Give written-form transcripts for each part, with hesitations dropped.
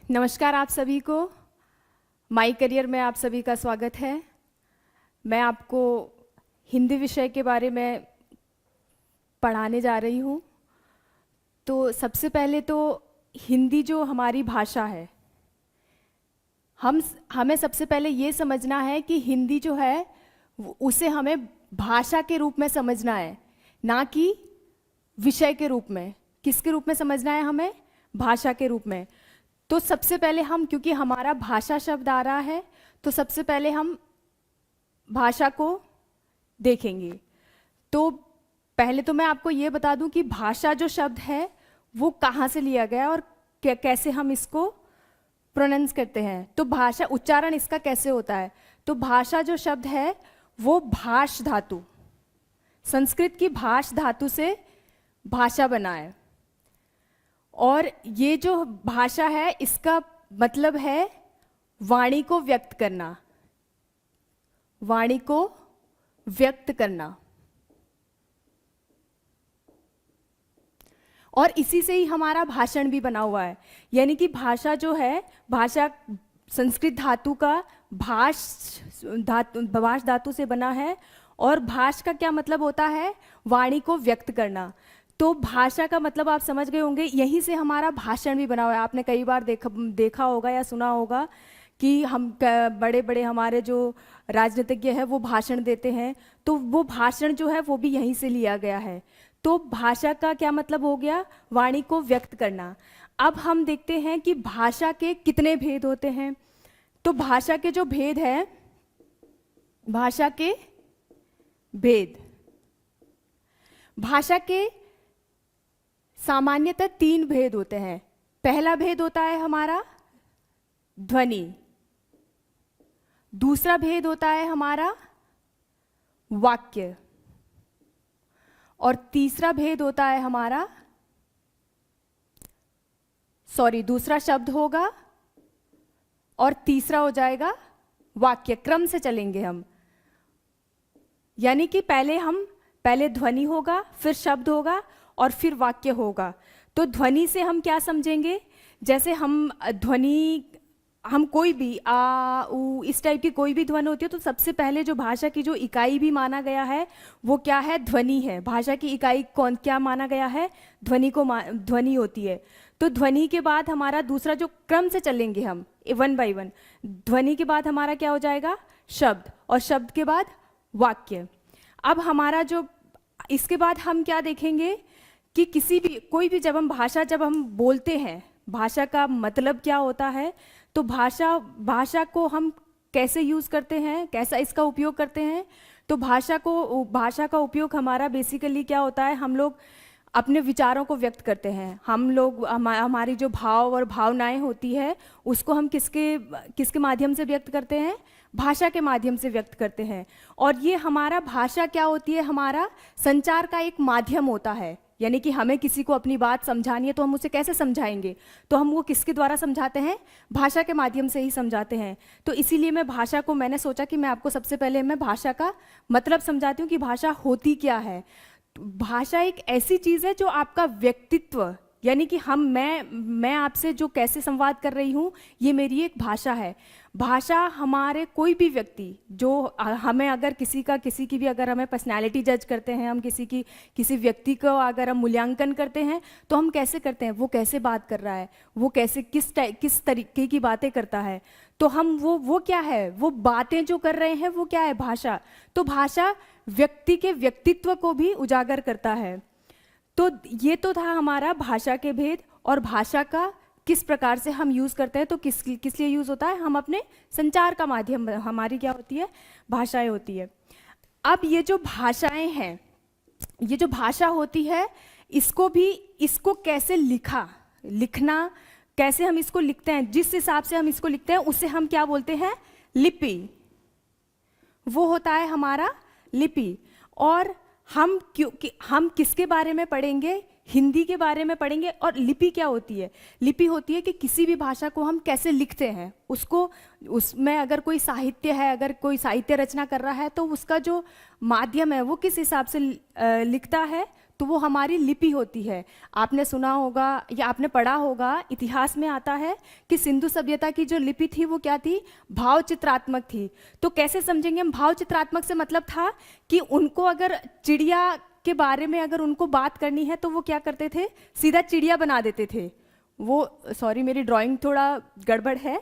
नमस्कार आप सभी को। माई करियर में आप सभी का स्वागत है। मैं आपको हिंदी विषय के बारे में पढ़ाने जा रही हूँ। तो सबसे पहले तो हिंदी जो हमारी भाषा है, हमें सबसे पहले ये समझना है कि हिंदी जो है उसे हमें भाषा के रूप में समझना है, ना कि विषय के रूप में। किसके रूप में समझना है हमें? भाषा के रूप में। तो सबसे पहले हम, क्योंकि हमारा भाषा शब्द आ रहा है, तो सबसे पहले हम भाषा को देखेंगे। तो पहले तो मैं आपको ये बता दूं कि भाषा जो शब्द है वो कहाँ से लिया गया और कैसे हम इसको प्रोनाउंस करते हैं। तो भाषा, उच्चारण इसका कैसे होता है? तो भाषा जो शब्द है वो भाष धातु, संस्कृत की भाष धातु से भाषा बना है। और ये जो भाषा है इसका मतलब है वाणी को व्यक्त करना, वाणी को व्यक्त करना। और इसी से ही हमारा भाषण भी बना हुआ है। यानी कि भाषा जो है, भाषा संस्कृत धातु का भाष धातु से बना है। और भाष का क्या मतलब होता है? वाणी को व्यक्त करना। तो भाषा का मतलब आप समझ गए होंगे, यहीं से हमारा भाषण भी बना हुआ है। आपने कई बार देखा होगा या सुना होगा कि हम बड़े बड़े हमारे जो राजनीतिज्ञ हैं वो भाषण देते हैं, तो वो भाषण जो है वो भी यहीं से लिया गया है। तो भाषा का क्या मतलब हो गया? वाणी को व्यक्त करना। अब हम देखते हैं कि भाषा के कितने भेद होते हैं। तो भाषा के जो भेद है, भाषा के भेद, भाषा के सामान्यतः 3 भेद होते हैं। पहला भेद होता है हमारा ध्वनि, दूसरा भेद होता है हमारा वाक्य, और तीसरा भेद होता है हमारा, दूसरा शब्द होगा और तीसरा हो जाएगा वाक्य। क्रम से चलेंगे हम, यानी कि पहले ध्वनि होगा, फिर शब्द होगा और फिर वाक्य होगा। तो ध्वनि से हम क्या समझेंगे? जैसे हम कोई भी आ उ इस टाइप की कोई भी ध्वनि होती है, तो सबसे पहले जो भाषा की जो इकाई भी माना गया है वो क्या है? ध्वनि है। भाषा की इकाई क्या माना गया है? ध्वनि होती है। तो ध्वनि के बाद हमारा दूसरा, जो क्रम से चलेंगे हम 1 बाय 1, ध्वनि के बाद हमारा क्या हो जाएगा? शब्द, और शब्द के बाद वाक्य। अब हमारा जो, इसके बाद हम क्या देखेंगे कि कोई भी जब हम बोलते हैं, भाषा का मतलब क्या होता है। तो भाषा को हम कैसे यूज़ करते हैं, कैसा इसका उपयोग करते हैं। तो भाषा का उपयोग हमारा बेसिकली क्या होता है? हम लोग अपने विचारों को व्यक्त करते हैं। हमारी जो भाव और भावनाएं होती है उसको हम किसके माध्यम से व्यक्त करते हैं? भाषा के माध्यम से व्यक्त करते हैं। और ये हमारा भाषा क्या होती है? हमारा संचार का एक माध्यम होता है। यानी कि हमें किसी को अपनी बात समझानी है तो हम उसे कैसे समझाएंगे? तो हम वो किसके द्वारा समझाते हैं? भाषा के माध्यम से ही समझाते हैं। तो इसीलिए मैंने सोचा कि मैं आपको सबसे पहले मैं भाषा का मतलब समझाती हूँ कि भाषा होती क्या है। भाषा एक ऐसी चीज़ है जो आपका व्यक्तित्व, यानी कि मैं आपसे जो कैसे संवाद कर रही हूँ, ये मेरी एक भाषा है। भाषा हमारे कोई भी व्यक्ति जो हमें अगर किसी की भी अगर हमें पर्सनैलिटी जज करते हैं, हम किसी व्यक्ति को अगर हम मूल्यांकन करते हैं तो हम कैसे करते हैं? वो कैसे बात कर रहा है, वो कैसे किस तरीके की बातें करता है। तो हम वो क्या है, वो बातें जो कर रहे हैं वो क्या है? भाषा। तो भाषा व्यक्ति के व्यक्तित्व को भी उजागर करता है। तो ये तो था हमारा भाषा के भेद। और भाषा का किस प्रकार से हम यूज़ करते हैं, तो किस लिए यूज़ होता है? हम अपने संचार का माध्यम, हमारी क्या होती है? भाषाएं होती है। अब ये जो भाषाएं हैं, ये जो भाषा होती है, इसको कैसे लिखना कैसे हम इसको लिखते हैं, जिस हिसाब से हम इसको लिखते हैं उसे हम क्या बोलते हैं? लिपि। वो होता है हमारा लिपि। और हम किसके बारे में पढ़ेंगे? हिंदी के बारे में पढ़ेंगे। और लिपि क्या होती है? लिपि होती है कि किसी भी भाषा को हम कैसे लिखते हैं, उसमें अगर कोई साहित्य है, अगर कोई साहित्य रचना कर रहा है तो उसका जो माध्यम है वो किस हिसाब से लिखता है, तो वो हमारी लिपि होती है। आपने सुना होगा या आपने पढ़ा होगा, इतिहास में आता है कि सिंधु सभ्यता की जो लिपि थी वो क्या थी, भाव चित्रात्मक थी। तो कैसे समझेंगे हम भाव चित्रात्मक से? मतलब था कि उनको अगर चिड़िया के बारे में अगर उनको बात करनी है तो वो क्या करते थे, सीधा चिड़िया बना देते थे। वो सॉरी मेरी ड्राइंग थोड़ा गड़बड़ है,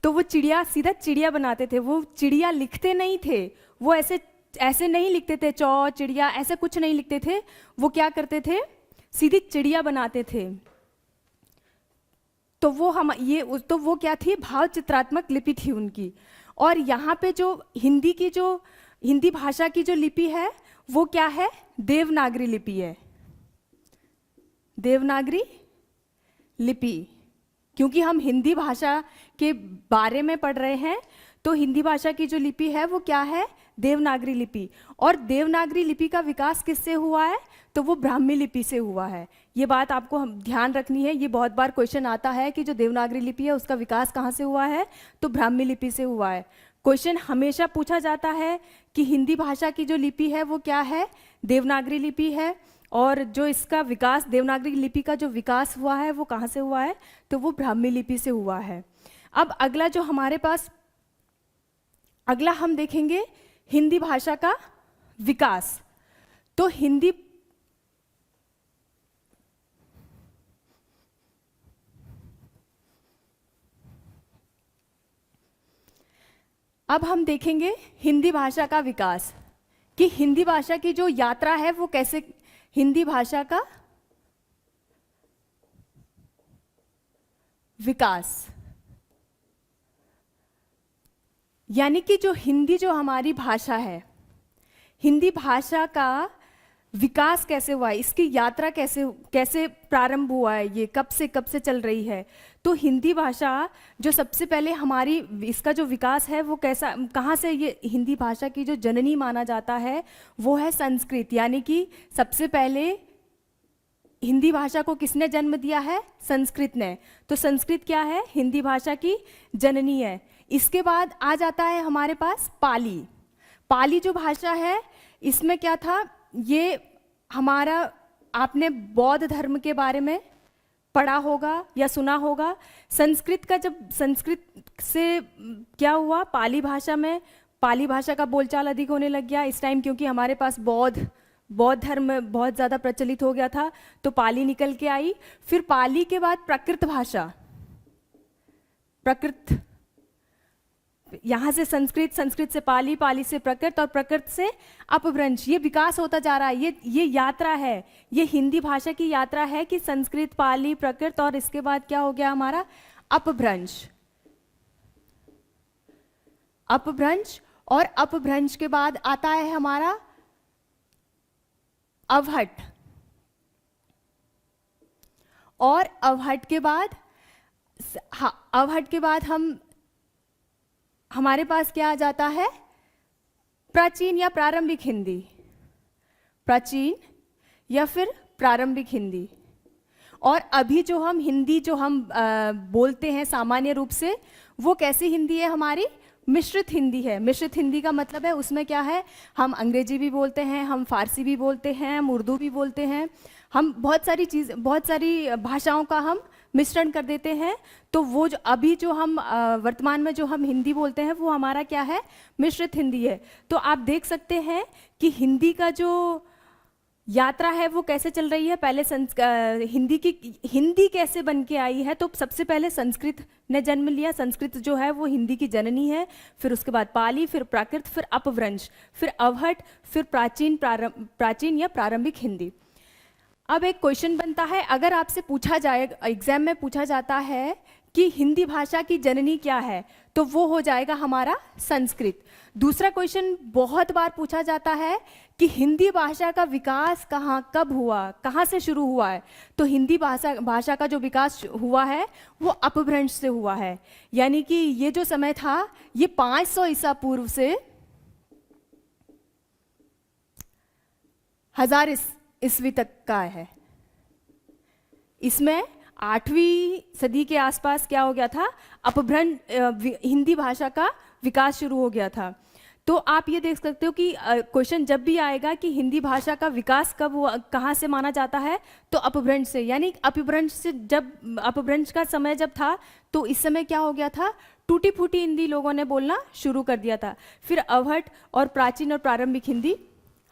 तो वो चिड़िया सीधा चिड़िया बनाते थे। वो चिड़िया लिखते नहीं थे, वो ऐसे नहीं लिखते थे, चौ चिड़िया ऐसे कुछ नहीं लिखते थे। वो क्या करते थे, सीधी चिड़िया बनाते थे। तो वो क्या थी, भाव चित्रात्मक लिपि थी उनकी। और यहाँ पे जो हिंदी भाषा की जो लिपि है वो क्या है, देवनागरी लिपि है। देवनागरी लिपि, क्योंकि हम हिंदी भाषा के बारे में पढ़ रहे हैं, तो हिंदी भाषा की जो लिपि है वो क्या है, देवनागरी लिपि। और देवनागरी लिपि का विकास किससे हुआ है, तो वो ब्राह्मी लिपि से हुआ है। ये बात आपको ध्यान रखनी है, ये बहुत बार क्वेश्चन आता है कि जो देवनागरी लिपि है उसका विकास कहाँ से हुआ है, तो ब्राह्मी लिपि से हुआ है। क्वेश्चन हमेशा पूछा जाता है कि हिंदी भाषा की जो लिपि है वो क्या है, देवनागरी लिपि है। और जो इसका विकास, देवनागरी लिपि का जो विकास हुआ है वो कहाँ से हुआ है, तो वो ब्राह्मी लिपि से हुआ है। अब अगला जो हमारे पास अगला हम देखेंगे हिंदी भाषा का विकास। तो अब हम देखेंगे हिंदी भाषा का विकास, कि हिंदी भाषा की जो यात्रा है वो कैसे, हिंदी भाषा का विकास, यानी कि जो हमारी भाषा है, हिंदी भाषा का विकास कैसे हुआ है, इसकी यात्रा कैसे प्रारंभ हुआ है, ये कब से चल रही है। तो हिंदी भाषा जो सबसे पहले हमारी, इसका जो विकास है वो कहाँ से, ये हिंदी भाषा की जो जननी माना जाता है वो है संस्कृत। यानी कि सबसे पहले हिंदी भाषा को किसने जन्म दिया है, संस्कृत ने। तो संस्कृत क्या है, हिंदी भाषा की जननी है। इसके बाद आ जाता है हमारे पास पाली। पाली जो भाषा है इसमें क्या था, ये हमारा, आपने बौद्ध धर्म के बारे में पढ़ा होगा या सुना होगा। संस्कृत से क्या हुआ, पाली भाषा का बोलचाल अधिक होने लग गया इस टाइम, क्योंकि हमारे पास बौद्ध धर्म बहुत ज़्यादा प्रचलित हो गया था, तो पाली निकल के आई। फिर पाली के बाद प्राकृत भाषा, यहाँ से संस्कृत से पाली से प्राकृत, और प्राकृत से अपभ्रंश। ये विकास होता जा रहा है, ये यात्रा है, ये हिंदी भाषा की यात्रा है कि संस्कृत, पाली, प्राकृत, और इसके बाद क्या हो गया हमारा, अपभ्रंश। और अपभ्रंश के बाद आता है हमारा अवहट, और अवहट के बाद हमारे पास क्या आ जाता है, प्राचीन या प्रारंभिक हिंदी, प्राचीन या फिर प्रारंभिक हिंदी। और अभी जो हम हिंदी बोलते हैं सामान्य रूप से, वो कैसी हिंदी है हमारी, मिश्रित हिंदी है। मिश्रित हिंदी का मतलब है उसमें क्या है, हम अंग्रेजी भी बोलते हैं, हम फारसी भी बोलते हैं, हम उर्दू भी बोलते हैं, हम बहुत सारी भाषाओं का हम मिश्रण कर देते हैं। तो वो जो हम वर्तमान में जो हम हिंदी बोलते हैं वो हमारा क्या है, मिश्रित हिंदी है। तो आप देख सकते हैं कि हिंदी का जो यात्रा है वो कैसे चल रही है। पहले हिंदी कैसे बन के आई है, तो सबसे पहले संस्कृत ने जन्म लिया। संस्कृत जो है वो हिंदी की जननी है। फिर उसके बाद पाली, फिर प्राकृत, फिर अपभ्रंश, फिर अवहट, फिर प्राचीन या प्रारंभिक हिंदी। अब एक क्वेश्चन बनता है, अगर आपसे पूछा जाए, एग्जाम में पूछा जाता है कि हिंदी भाषा की जननी क्या है, तो वो हो जाएगा हमारा संस्कृत। दूसरा क्वेश्चन बहुत बार पूछा जाता है कि हिंदी भाषा का विकास कब हुआ, कहाँ से शुरू हुआ है। तो हिंदी भाषा का जो विकास हुआ है वो अपभ्रंश से हुआ है। यानी कि ये जो समय था ये 500 ईसा पूर्व से 1000 ईस्वी तक का है। इसमें 8वीं सदी के आसपास क्या हो गया था, अपभ्रंश, हिंदी भाषा का विकास शुरू हो गया था। तो आप ये देख सकते हो कि क्वेश्चन जब भी आएगा कि हिंदी भाषा का विकास कब हुआ, कहाँ से माना जाता है, तो अपभ्रंश से। यानी अपभ्रंश से, जब अपभ्रंश का समय जब था तो इस समय क्या हो गया था, टूटी फूटी हिंदी लोगों ने बोलना शुरू कर दिया था। फिर अवहट और प्राचीन और प्रारंभिक हिंदी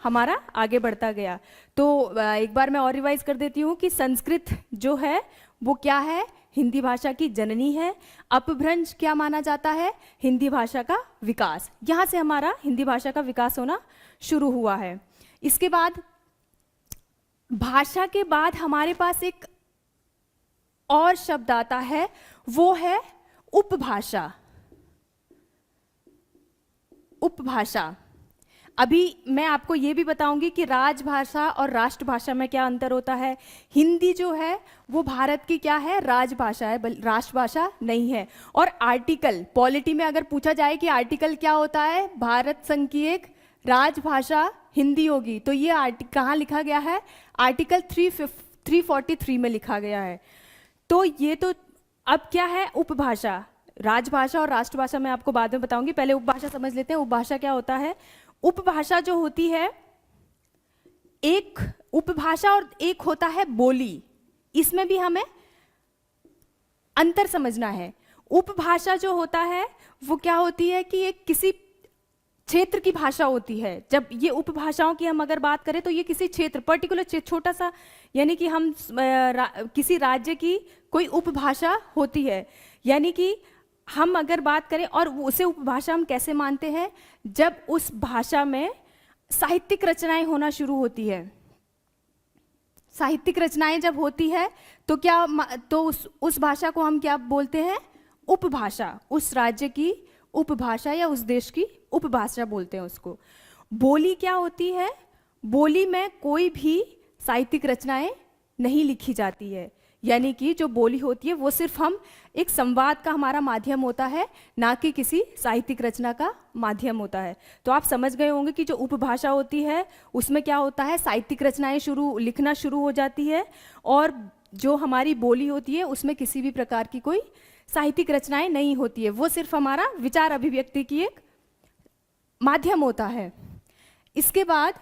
हमारा आगे बढ़ता गया। तो एक बार मैं और रिवाइज कर देती हूँ कि संस्कृत जो है वो क्या है, हिंदी भाषा की जननी है। अपभ्रंश क्या माना जाता है, हिंदी भाषा का विकास। यहाँ से हमारा हिंदी भाषा का विकास होना शुरू हुआ है। इसके बाद भाषा के बाद हमारे पास एक और शब्द आता है, वो है उपभाषा। उपभाषा। अभी मैं आपको ये भी बताऊंगी कि राजभाषा और राष्ट्रभाषा में क्या अंतर होता है। हिंदी जो है वो भारत की क्या है, राजभाषा है, राष्ट्रभाषा नहीं है। और आर्टिकल, पॉलिटी में अगर पूछा जाए कि आर्टिकल क्या होता है, भारत संघ की एक राजभाषा हिंदी होगी, तो ये आर्टिकल कहाँ लिखा गया है, आर्टिकल 343 में लिखा गया है। तो ये तो अब क्या है, उपभाषा। राजभाषा और राष्ट्रभाषा मैं आपको बाद में बताऊंगी, पहले उपभाषा समझ लेते हैं। उपभाषा क्या होता है, उपभाषा जो होती है, एक उपभाषा और एक होता है बोली। इसमें भी हमें अंतर समझना है। उपभाषा जो होता है वो क्या होती है कि एक किसी क्षेत्र की भाषा होती है। जब ये उपभाषाओं की हम अगर बात करें तो ये किसी क्षेत्र, पर्टिकुलर छोटा सा, यानी कि हम किसी राज्य की कोई उपभाषा होती है। यानी कि हम अगर बात करें, और उसे उपभाषा हम कैसे मानते हैं, जब उस भाषा में साहित्यिक रचनाएं होना शुरू होती है। साहित्यिक रचनाएं जब होती है तो क्या, तो उस भाषा को हम क्या बोलते हैं, उपभाषा। उस राज्य की उपभाषा या उस देश की उपभाषा बोलते हैं उसको। बोली क्या होती है, बोली में कोई भी साहित्यिक रचनाएं नहीं लिखी जाती है। यानी कि जो बोली होती है वो सिर्फ हम एक संवाद का हमारा माध्यम होता है, ना कि किसी साहित्यिक रचना का माध्यम होता है। तो आप समझ गए होंगे कि जो उपभाषा होती है उसमें क्या होता है, साहित्यिक रचनाएं लिखना शुरू हो जाती है, और जो हमारी बोली होती है उसमें किसी भी प्रकार की कोई साहित्यिक रचनाएं नहीं होती है, वो सिर्फ हमारा विचार अभिव्यक्ति की एक माध्यम होता है। इसके बाद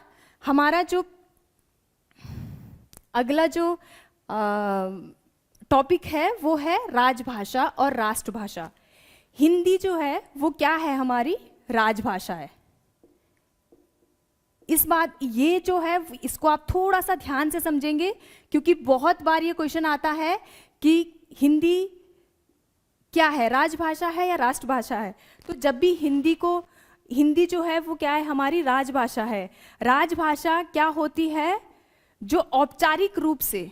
हमारा जो अगला जो टॉपिक है वो है राजभाषा और राष्ट्रभाषा। हिंदी जो है वो क्या है, हमारी राजभाषा है। इस बात ये जो है इसको आप थोड़ा सा ध्यान से समझेंगे, क्योंकि बहुत बार ये क्वेश्चन आता है कि हिंदी क्या है, राजभाषा है या राष्ट्रभाषा है। तो जब भी हिंदी जो है वो क्या है, हमारी राजभाषा है। राजभाषा क्या होती है, जो औपचारिक रूप से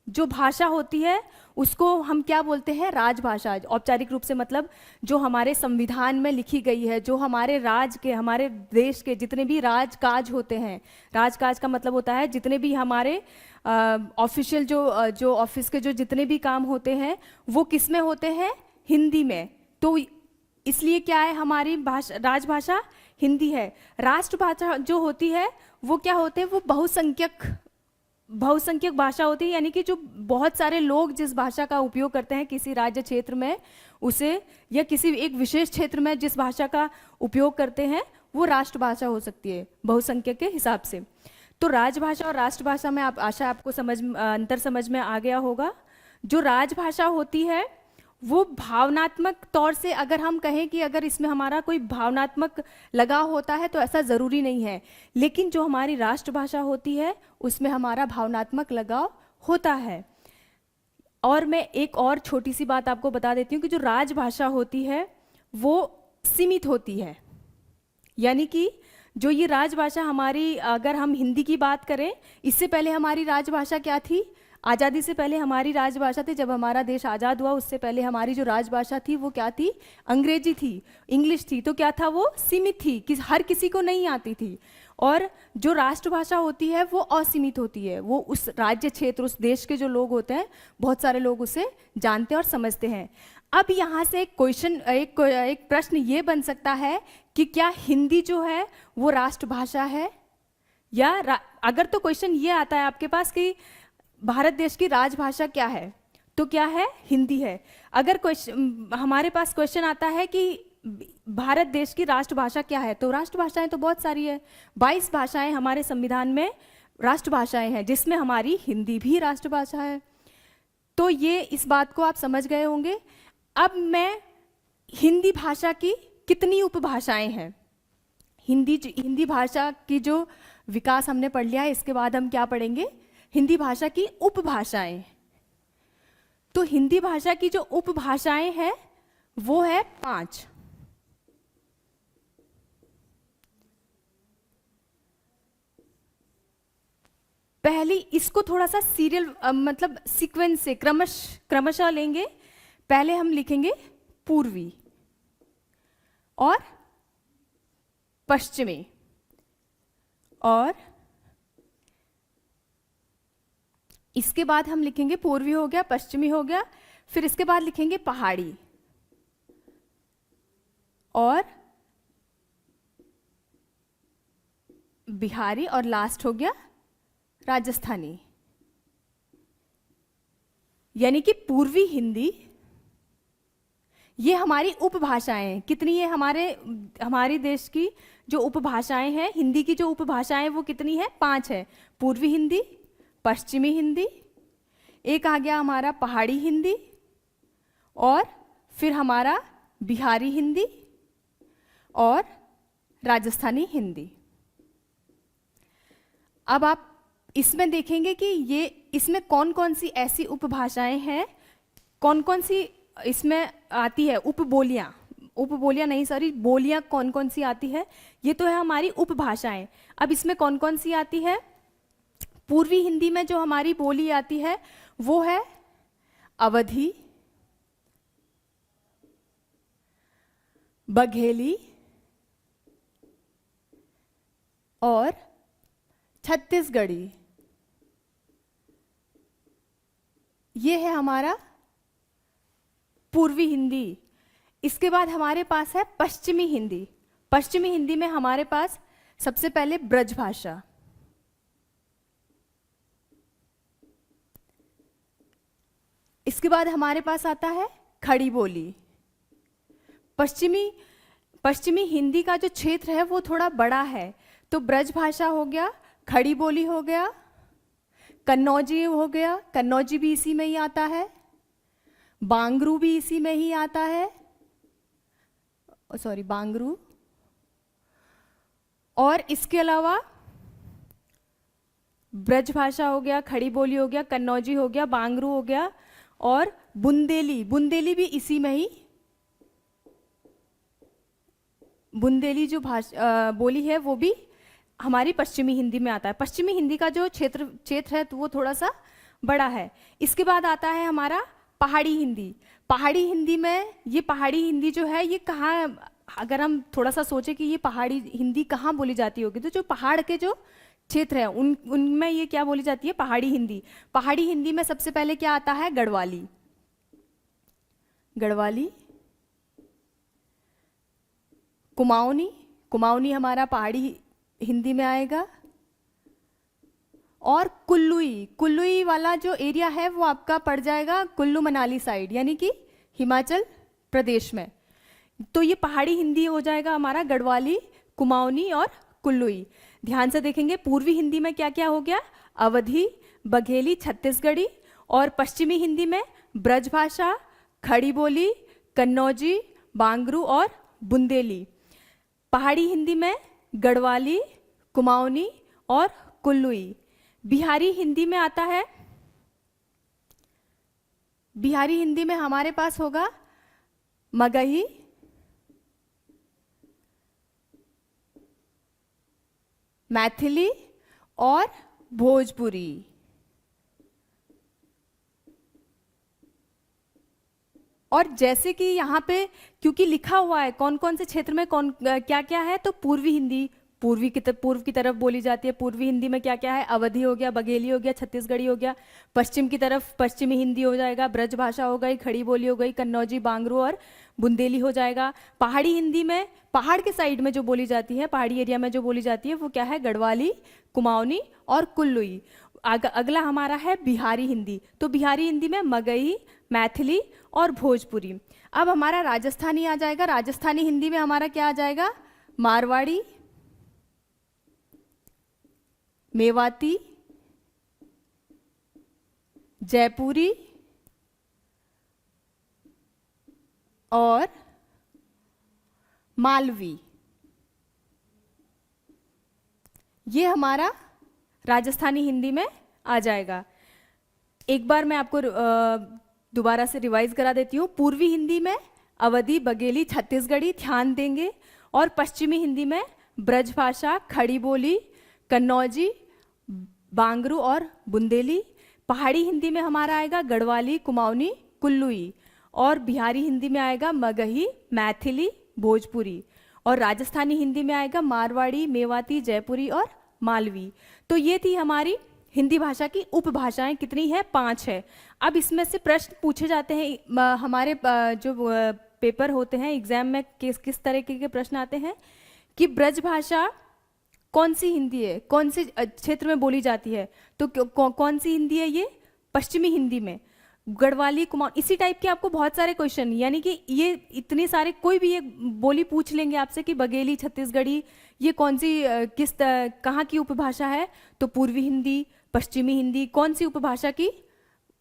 जो भाषा होती है उसको हम क्या बोलते हैं, राजभाषा। औपचारिक रूप से मतलब जो हमारे संविधान में लिखी गई है, जो हमारे हमारे देश के जितने भी राजकाज होते हैं। राजकाज का मतलब होता है जितने भी हमारे ऑफिशियल जो ऑफिस के जो जितने भी काम होते हैं वो किस में होते हैं, हिंदी में। तो इसलिए क्या है, हमारी भाषा, राजभाषा हिंदी है। राष्ट्रभाषा जो होती है वो क्या होते हैं, वो बहुसंख्यक भाषा होती है। यानी कि जो बहुत सारे लोग जिस भाषा का उपयोग करते हैं किसी राज्य क्षेत्र में, उसे या किसी एक विशेष क्षेत्र में जिस भाषा का उपयोग करते हैं वो राष्ट्रभाषा हो सकती है, बहुसंख्यक के हिसाब से। तो राजभाषा और राष्ट्रभाषा में आशा आपको अंतर समझ में आ गया होगा। जो राजभाषा होती है वो भावनात्मक तौर से, अगर हम कहें कि अगर इसमें हमारा कोई भावनात्मक लगाव होता है तो ऐसा ज़रूरी नहीं है, लेकिन जो हमारी राष्ट्रभाषा होती है उसमें हमारा भावनात्मक लगाव होता है। और मैं एक और छोटी सी बात आपको बता देती हूँ कि जो राजभाषा होती है वो सीमित होती है। यानी कि जो ये राजभाषा हमारी, अगर हम हिंदी की बात करें, इससे पहले हमारी राजभाषा क्या थी, आज़ादी से पहले हमारी राजभाषा थी, जब हमारा देश आज़ाद हुआ उससे पहले हमारी जो राजभाषा थी वो क्या थी, अंग्रेजी थी, इंग्लिश थी। तो क्या था, वो सीमित थी, कि हर किसी को नहीं आती थी। और जो राष्ट्रभाषा होती है वो असीमित होती है, वो उस राज्य क्षेत्र, उस देश के जो लोग होते हैं, बहुत सारे लोग उसे जानते और समझते हैं। अब यहाँ से एक प्रश्न ये बन सकता है कि क्या हिंदी जो है वो राष्ट्रभाषा है, या अगर तो क्वेश्चन ये आता है आपके पास कि भारत देश की राजभाषा क्या है, तो क्या है, हिंदी है। अगर हमारे पास क्वेश्चन आता है कि भारत देश की राष्ट्रभाषा क्या है? तो राष्ट्रभाषाएं तो बहुत सारी है, 22 भाषाएं हमारे संविधान में राष्ट्रभाषाएं हैं, जिसमें हमारी हिंदी भी राष्ट्रभाषा है। तो ये इस बात को आप समझ गए होंगे। अब मैं हिंदी भाषा की कितनी उपभाषाएं हैं, हिंदी भाषा की जो विकास हमने पढ़ लिया है, इसके बाद हम क्या पढ़ेंगे? हिंदी भाषा की उपभाषाएं। तो हिंदी भाषा की जो उपभाषाएं हैं वो है 5। पहली, इसको थोड़ा सा सीरियल मतलब सीक्वेंस से क्रमशः लेंगे। पहले हम लिखेंगे पूर्वी और पश्चिमी, और इसके बाद हम लिखेंगे पूर्वी हो गया, पश्चिमी हो गया, फिर इसके बाद लिखेंगे पहाड़ी और बिहारी, और लास्ट हो गया राजस्थानी। यानी कि पूर्वी हिंदी, ये हमारी उपभाषाएं हैं। कितनी है हमारे देश की जो उपभाषाएं हैं, हिंदी की जो उपभाषाएं वो कितनी है? 5 है। पूर्वी हिंदी, पश्चिमी हिंदी, एक आ गया हमारा पहाड़ी हिंदी, और फिर हमारा बिहारी हिंदी और राजस्थानी हिंदी। अब आप इसमें देखेंगे कि ये इसमें कौन कौन सी ऐसी उपभाषाएं हैं, कौन कौन सी इसमें आती है उपबोलियां नहीं, सॉरी, बोलियां कौन कौन सी आती है। ये तो है हमारी उपभाषाएं। अब इसमें कौन कौन सी आती है? पूर्वी हिंदी में जो हमारी बोली आती है वो है अवधी, बघेली और छत्तीसगढ़ी। ये है हमारा पूर्वी हिंदी। इसके बाद हमारे पास है पश्चिमी हिंदी। पश्चिमी हिंदी में हमारे पास सबसे पहले ब्रजभाषा, इसके बाद हमारे पास आता है खड़ी बोली। पश्चिमी हिंदी का जो क्षेत्र है वो थोड़ा बड़ा है, तो ब्रजभाषा हो गया, खड़ी बोली हो गया, कन्नौजी हो गया, कन्नौजी भी इसी में ही आता है, बांगरू भी इसी में ही आता है, सॉरी बांगरू, और इसके अलावा ब्रजभाषा हो गया, खड़ी बोली हो गया, कन्नौजी हो गया, बांगरू हो गया, और बुंदेली भी इसी में ही, बुंदेली जो बोली है वो भी हमारी पश्चिमी हिंदी में आता है। पश्चिमी हिंदी का जो क्षेत्र है तो वो थोड़ा सा बड़ा है। इसके बाद आता है हमारा पहाड़ी हिंदी। पहाड़ी हिंदी में, ये पहाड़ी हिंदी जो है ये कहाँ, अगर हम थोड़ा सा सोचे कि ये पहाड़ी हिंदी कहाँ बोली जाती होगी, तो जो पहाड़ के जो क्षेत्र है उनमें ये क्या बोली जाती है? पहाड़ी हिंदी। पहाड़ी हिंदी में सबसे पहले क्या आता है? गढ़वाली, कुमाऊनी हमारा पहाड़ी हिंदी में आएगा, और कुल्लुई वाला जो एरिया है वो आपका पड़ जाएगा कुल्लू मनाली साइड, यानी कि हिमाचल प्रदेश में। तो ये पहाड़ी हिंदी हो जाएगा हमारा गढ़वाली, कुमाऊनी और कुल्लुई। ध्यान से देखेंगे पूर्वी हिंदी में क्या क्या हो गया? अवधी, बघेली, छत्तीसगढ़ी, और पश्चिमी हिंदी में ब्रजभाषा, खड़ी बोली, कन्नौजी, बांगरू और बुंदेली। पहाड़ी हिंदी में गढ़वाली, कुमाऊनी और कुल्लुई। बिहारी हिंदी में आता है, बिहारी हिंदी में हमारे पास होगा मगही, मैथिली और भोजपुरी। और जैसे कि यहाँ पे क्योंकि लिखा हुआ है कौन कौन से क्षेत्र में कौन क्या क्या है, तो पूर्वी हिंदी पूर्व की तरफ बोली जाती है। पूर्वी हिंदी में क्या क्या है? अवधी हो गया, बघेली हो गया, छत्तीसगढ़ी हो गया। पश्चिम की तरफ पश्चिमी हिंदी हो जाएगा, ब्रजभाषा हो गई, खड़ी बोली हो गई, कन्नौजी, बांगरू और बुंदेली हो जाएगा। पहाड़ी हिंदी में पहाड़ के साइड में जो बोली जाती है, पहाड़ी एरिया में जो बोली जाती है वो क्या है? गढ़वाली, कुमाऊनी और कुल्लुई। अगला हमारा है बिहारी हिंदी। तो बिहारी हिंदी में मगही, मैथिली और भोजपुरी। अब हमारा राजस्थानी आ जाएगा। राजस्थानी हिंदी में हमारा क्या आ जाएगा? मारवाड़ी, मेवाती, जयपुरी और मालवी। ये हमारा राजस्थानी हिंदी में आ जाएगा। एक बार मैं आपको दोबारा से रिवाइज करा देती हूँ। पूर्वी हिंदी में अवधी, बघेली, छत्तीसगढ़ी ध्यान देंगे, और पश्चिमी हिंदी में ब्रज भाषा, खड़ी बोली, कन्नौजी, बांगरू और बुंदेली। पहाड़ी हिंदी में हमारा आएगा गढ़वाली, कुमाऊनी, कुल्लुई, और बिहारी हिंदी में आएगा मगही, मैथिली, भोजपुरी, और राजस्थानी हिंदी में आएगा मारवाड़ी, मेवाती, जयपुरी और मालवी। तो ये थी हमारी हिंदी भाषा की उपभाषाएं। कितनी है? 5 है। अब इसमें से प्रश्न पूछे जाते हैं। हमारे जो पेपर होते हैं एग्जाम में, किस तरीके के प्रश्न आते हैं कि ब्रज भाषा कौन सी हिंदी है, कौन से क्षेत्र में बोली जाती है? तो कौन सी हिंदी है ये? पश्चिमी हिंदी में। गढ़वाली, कुमाऊं, इसी टाइप के आपको बहुत सारे क्वेश्चन, यानी कि ये इतने सारे, कोई भी एक बोली पूछ लेंगे आपसे कि बघेली, छत्तीसगढ़ी, ये कौन सी कहाँ की उपभाषा है? तो पूर्वी हिंदी, पश्चिमी हिंदी, कौन सी उपभाषा की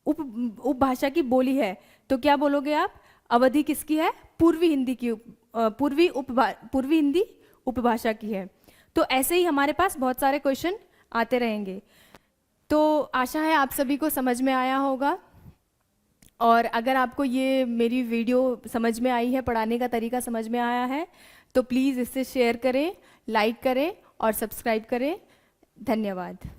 उपभाषा की बोली है? तो क्या बोलोगे आप? अवधि किसकी है? पूर्वी हिंदी की, पूर्वी हिंदी उपभाषा की है। तो ऐसे ही हमारे पास बहुत सारे क्वेश्चन आते रहेंगे। तो आशा है आप सभी को समझ में आया होगा, और अगर आपको ये मेरी वीडियो समझ में आई है, पढ़ाने का तरीका समझ में आया है, तो प्लीज़ इसे शेयर करें, लाइक करें और सब्सक्राइब करें। धन्यवाद।